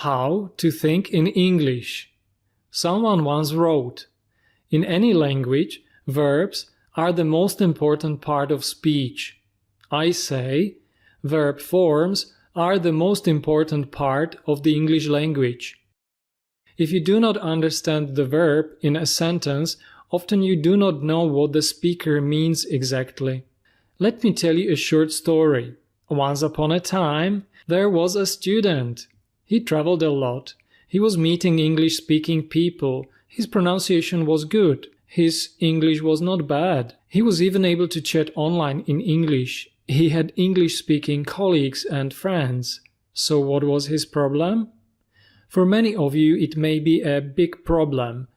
How to think in English. Someone once wrote, "In any language, verbs are the most important part of speech." I say, verb forms are the most important part of the English language. If you do not understand the verb in a sentence, often you do not know what the speaker means exactly. Let me tell you a short story. Once upon a time, there was a student. He traveled a lot. He was meeting English-speaking people. His pronunciation was good. His English was not bad. He was even able to chat online in English. He had English-speaking colleagues and friends. So what was his problem? For many of you, it may be a big problem.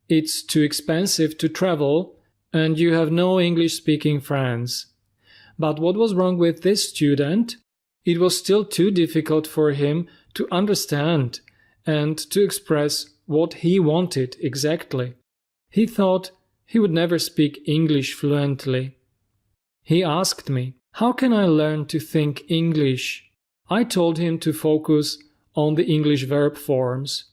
It's too expensive to travel, and you have no English-speaking friends. But what was wrong with this student? It was still too difficult for him to understand and to express what he wanted exactly. He thought he would never speak English fluently. He asked me, "How can I learn to think English?" I told him to focus on the English verb forms.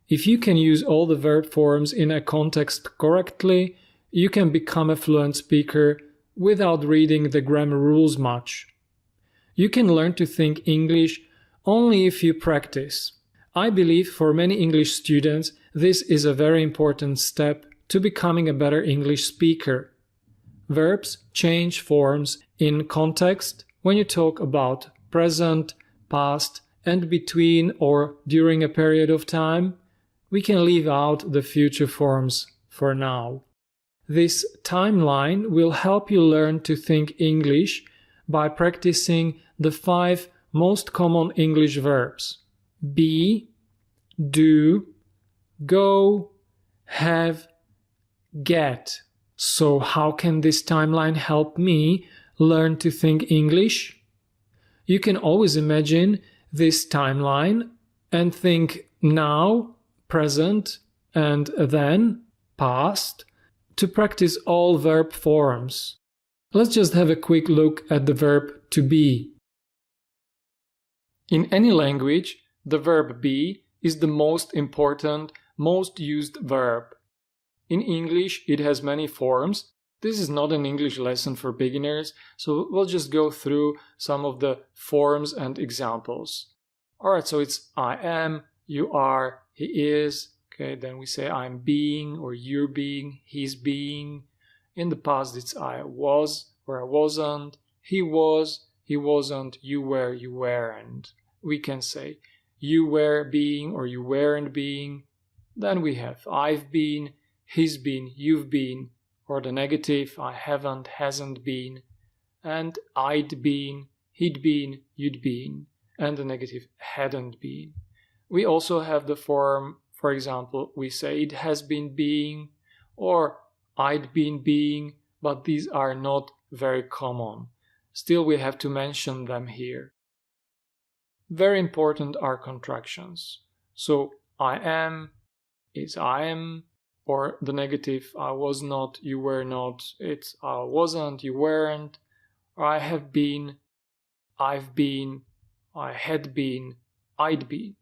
If you can use all the verb forms in a context correctly, you can become a fluent speaker without reading the grammar rules much. You can learn to think English only if you practice. I believe for many English students, this is a very important step to becoming a better English speaker. Verbs change forms in context when you talk about present, past, and between or during a period of time. We can leave out the future forms for now. This timeline will help you learn to think English by practicing the 5 most common English verbs: be, do, go, have, get. So how can this timeline help me learn to think English? You can always imagine this timeline and think now, present, and then, past, to practice all verb forms. Let's just have a quick look at the verb to be. In any language, the verb be is the most important, most used verb. In English, it has many forms. This is not an English lesson for beginners, so we'll just go through some of the forms and examples. Alright, so it's I am, you are, he is. Okay, then we say I'm being or you're being, he's being. In the past, it's I was or I wasn't, he was, he wasn't, you were, you weren't. We can say you were being or you weren't being. Then we have I've been, he's been, you've been, or the negative I haven't, hasn't been, and I'd been, he'd been, you'd been, and the negative hadn't been. We also have the form, for example, we say it has been being or I'd been being, but these are not very common. Still, we have to mention them here. Very important are contractions. So I am is I am, or the negative I was not, you were not, it's I wasn't, you weren't, or I have been, I've been, I had been, I'd been.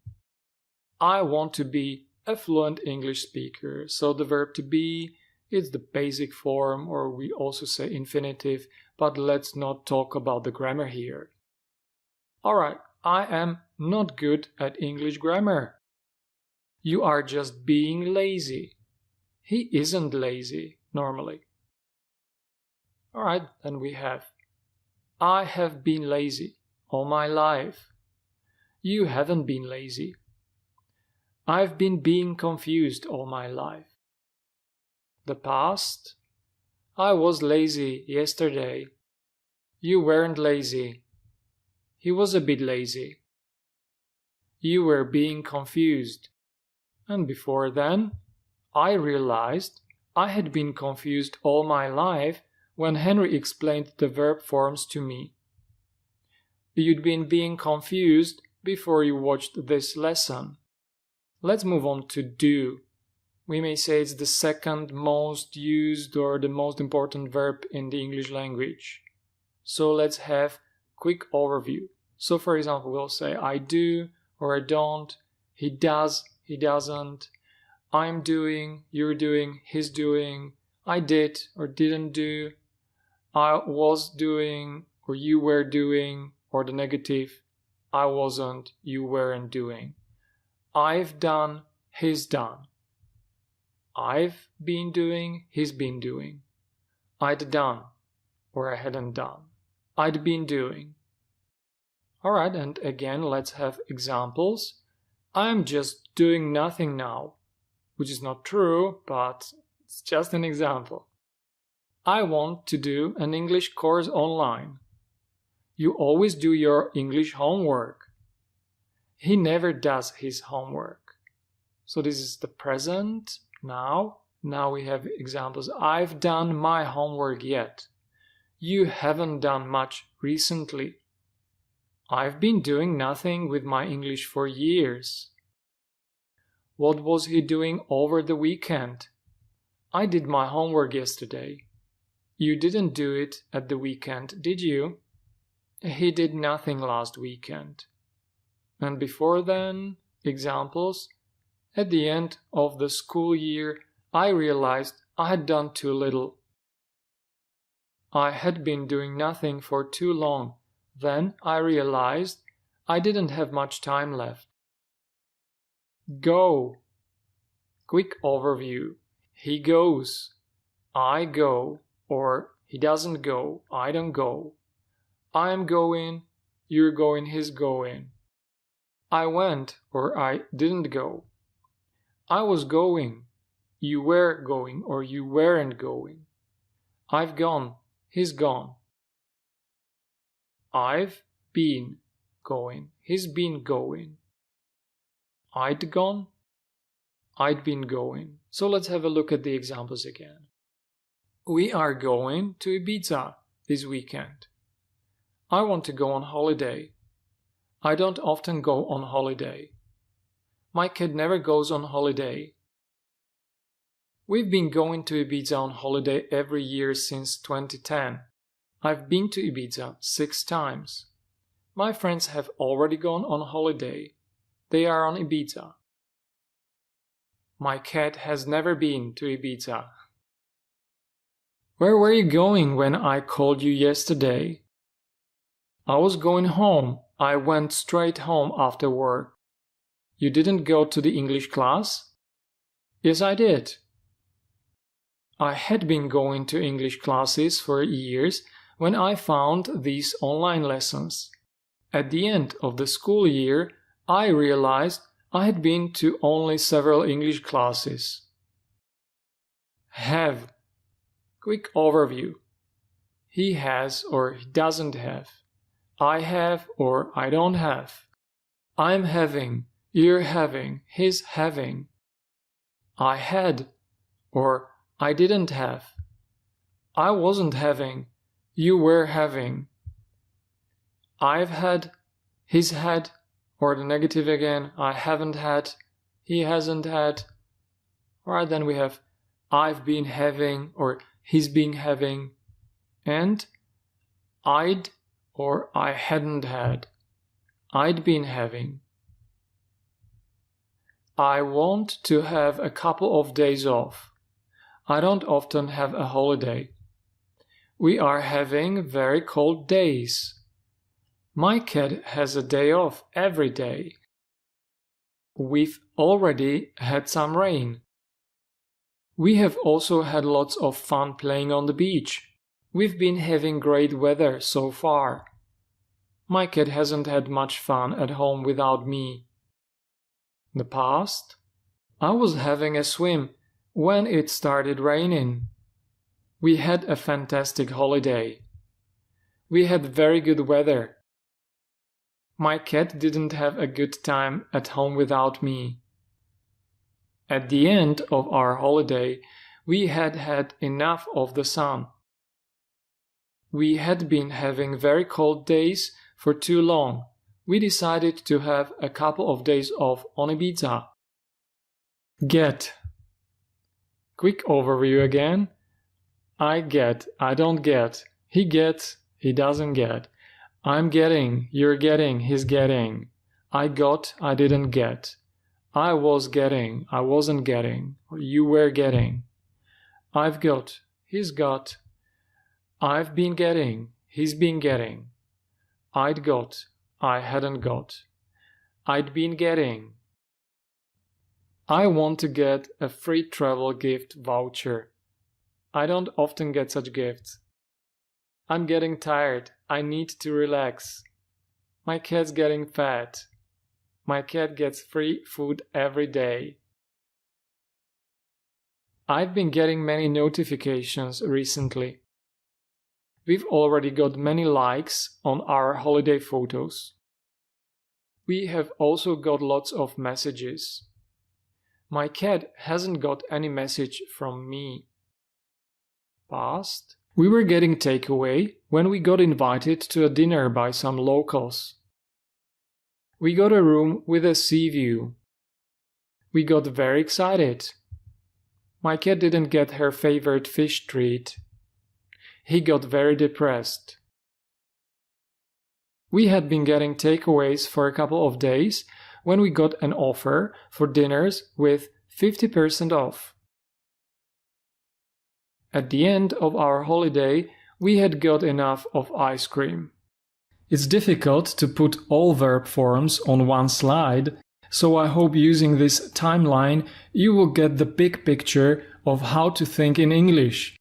I want to be a fluent English speaker, so the verb to be is the basic form, or we also say infinitive, but let's not talk about the grammar here. Alright, I am not good at English grammar. You are just being lazy. He isn't lazy, normally. Alright, then we have I have been lazy all my life. You haven't been lazy. I've been being confused all my life. The past, I was lazy yesterday. You weren't lazy. He was a bit lazy. You were being confused. And before then, I realized I had been confused all my life when Henry explained the verb forms to me. You'd been being confused before you watched this lesson. Let's move on to do. We may say it's the second most used or the most important verb in the English language. So let's have a quick overview. So for example, we'll say I do or I don't, he does, he doesn't, I'm doing, you're doing, he's doing, I did or didn't do, I was doing or you were doing, or the negative, I wasn't, you weren't doing. I've done, he's done. I've been doing, he's been doing. I'd done, or I hadn't done. I'd been doing. Alright, and again, let's have examples. I'm just doing nothing now, which is not true, but it's just an example. I want to do an English course online. You always do your English homework. He never does his homework. So this is the present now. Now we have examples. I've done my homework yet. You haven't done much recently. I've been doing nothing with my English for years. What was he doing over the weekend? I did my homework yesterday. You didn't do it at the weekend, did you? He did nothing last weekend. And before then, examples. At the end of the school year, I realized I had done too little. I had been doing nothing for too long. Then I realized I didn't have much time left. Go. Quick overview. He goes. I go. Or he doesn't go. I don't go. I'm going. You're going. He's going. I went. Or I didn't go. I was going. You were going. Or you weren't going. I've gone. He's gone. I've been going. He's been going. I'd gone. I'd been going. So let's have a look at the examples again. We are going to Ibiza this weekend. I want to go on holiday. I don't often go on holiday. My kid never goes on holiday. We've been going to Ibiza on holiday every year since 2010. I've been to Ibiza 6 times. My friends have already gone on holiday. They are on Ibiza. My cat has never been to Ibiza. Where were you going when I called you yesterday? I was going home. I went straight home after work. You didn't go to the English class? Yes, I did. I had been going to English classes for years when I found these online lessons. At the end of the school year, I realized I had been to only several English classes. Have. Quick overview. He has or he doesn't have. I have or I don't have. I'm having, you're having, he's having. I had or I didn't have. I wasn't having, you were having. I've had, he's had, or the negative again, I haven't had, he hasn't had. Alright, then we have I've been having or he's been having, and I'd or I hadn't had. I'd been having. I want to have a couple of days off. I don't often have a holiday. We are having very cold days. My cat has a day off every day. We've already had some rain. We have also had lots of fun playing on the beach. We've been having great weather so far. My cat hasn't had much fun at home without me. The past? I was having a swim when it started raining. We had a fantastic holiday. We had very good weather. My cat didn't have a good time at home without me. At the end of our holiday, we had had enough of the sun. We had been having very cold days for too long. We decided to have a couple of days off on Ibiza. Get. Quick overview again. I get, I don't get. He gets, he doesn't get. I'm getting, you're getting, he's getting. I got, I didn't get. I was getting, I wasn't getting, or you were getting. I've got, he's got. I've been getting, he's been getting. I'd got, I hadn't got. I'd been getting. I want to get a free travel gift voucher. I don't often get such gifts. I'm getting tired. I need to relax. My cat's getting fat. My cat gets free food every day. I've been getting many notifications recently. We've already got many likes on our holiday photos. We have also got lots of messages. My cat hasn't got any message from me. Past. We were getting takeaway when we got invited to a dinner by some locals. We got a room with a sea view. We got very excited. My cat didn't get her favorite fish treat. He got very depressed. We had been getting takeaways for a couple of days when we got an offer for dinners with 50% off. At the end of our holiday, we had got enough of ice cream. It's difficult to put all verb forms on one slide, so I hope using this timeline you will get the big picture of how to think in English.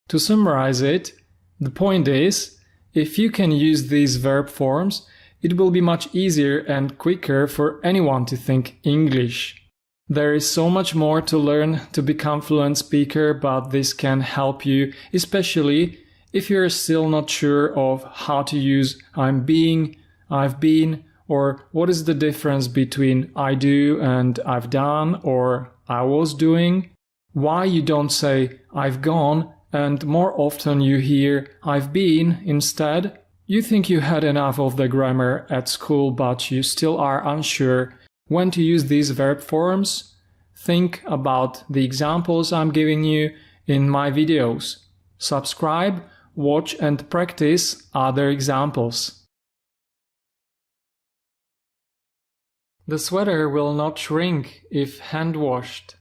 To summarize it, the point is, if you can use these verb forms, it will be much easier and quicker for anyone to think English. There is so much more to learn to become fluent speaker, but this can help you, especially if you're still not sure of how to use I'm being, I've been, or what is the difference between I do and I've done or I was doing, why you don't say I've gone and more often you hear I've been instead. You think you had enough of the grammar at school, but you still are unsure when to use these verb forms? Think about the examples I'm giving you in my videos. Subscribe, watch and practice other examples. The sweater will not shrink if hand-washed.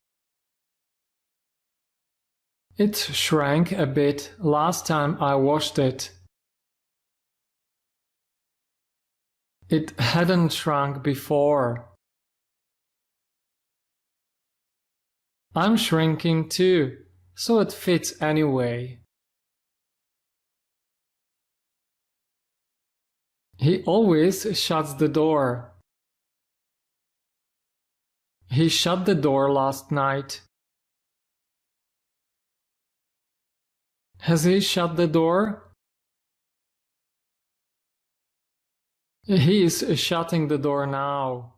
It shrank a bit last time I washed it. It hadn't shrunk before. I'm shrinking too, so it fits anyway. He always shuts the door. He shut the door last night. Has he shut the door? He is shutting the door now.